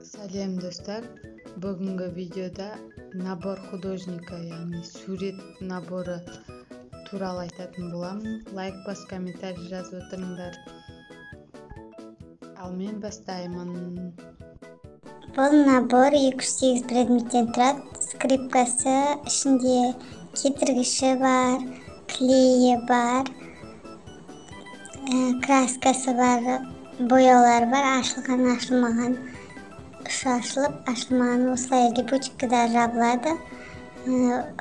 Салем достар. Бүгүнкү видеода набор художника, яғни сурет наборы тууралуу айтатын болам. Лайк бас, комментарий жазып отуруңдар. Ал мен баштаймын. Бул набор 208 предметтен турат. Скрипкасы, ичинде кетиргичи бар, клейи бар, краскасы бар, боялар бар, ашылган, ашылмаган. Ушу ашылып, ашылмаган осылай липучкада жабылады.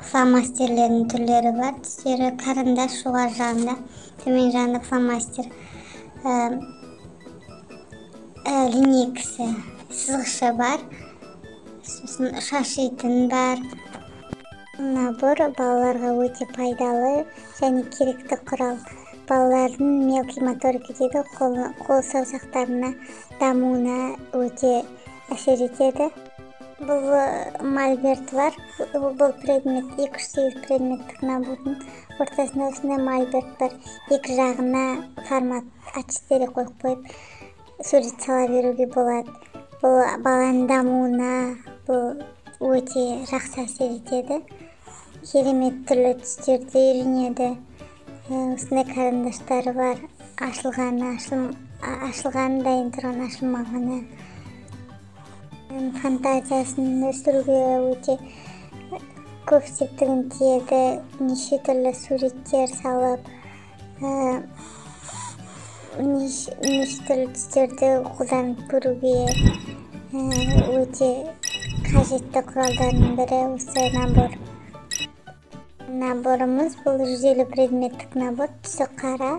Фломастерлердин түрлөрү бар. Түстөрү карындаш жогору жагында, төмөн жагында фломастер. Линейкасы, сызгычы бар. Сосын шашитын бар. Набор балаларга өтө пайдалуу және керектүү курал. Балалардын мелкий моторика дейди, кол саусактарына дамууна өтө әсер етеді. Бұл мольберт бар. Бұл предмет 208 предметтік набордың ортасында осындай мольберт бар. Екі жағына формат ачтері қойып сурет сала беруге болады. Бұл баланың дамуына бұл өте жақсы әсер етеді. Керемет түрлі түстерді үйренеді. Осындай карындаштары бар. Ашылғаны дайын тұрған, ашылмағаны. Фантазиясын өсіруге өте көп септігін тиеді. Неше түрлі суреттер салып, неше түрлі түстерді қолданып көруге өте қажетті құралдардың бірі осы набор. Наборымыз бұл 150 предметтік набор, түсі қара.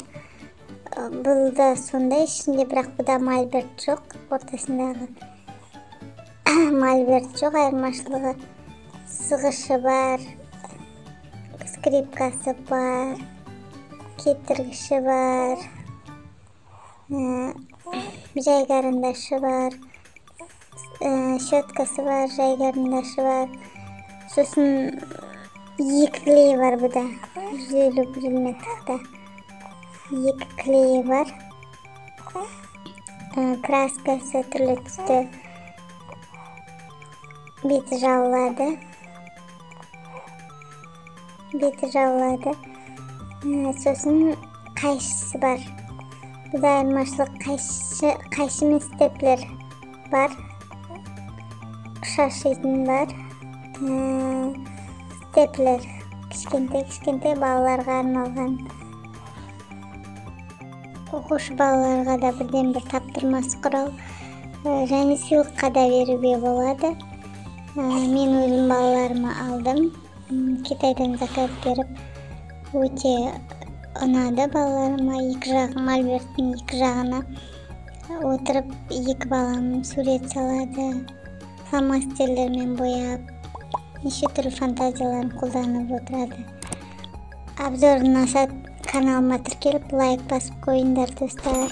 Бұл да сондай, ішінде бірақ бұда мольберт жоқ, ортасындағы мольберт жоқ, айырмашылығы сызгычы бар, скрипкасы бар, кетиргичи бар, жай карындашы бар, щеткасы бар, жай карындашы бар. Сосын екі клей бар бұда, 150 предметтікте. Екі клей бар, краскасы түрлі түсті. Беті жабылады. Сосын қайшысы бар. Бұда айырмашылық қайшы мен степлер бар. Шашитын бар. Степлер кішкентай балаларға арналған. Оқушы балаларға да бірден бір таптырмас құрал. Және сыйлыққа да беруге болады. Мен өзім балаларыма алдым. Китайдан заказ беріп, өте ұнады балаларыма. Екі жағы, мольберттің екі жағына отырып, екі балам сурет салады. Фломастерлермен бояп, неше түрлі фантазияларын қолданып отырады. Обзорын ашат, каналыма тіркеліп, лайк басып қойыңдар достар.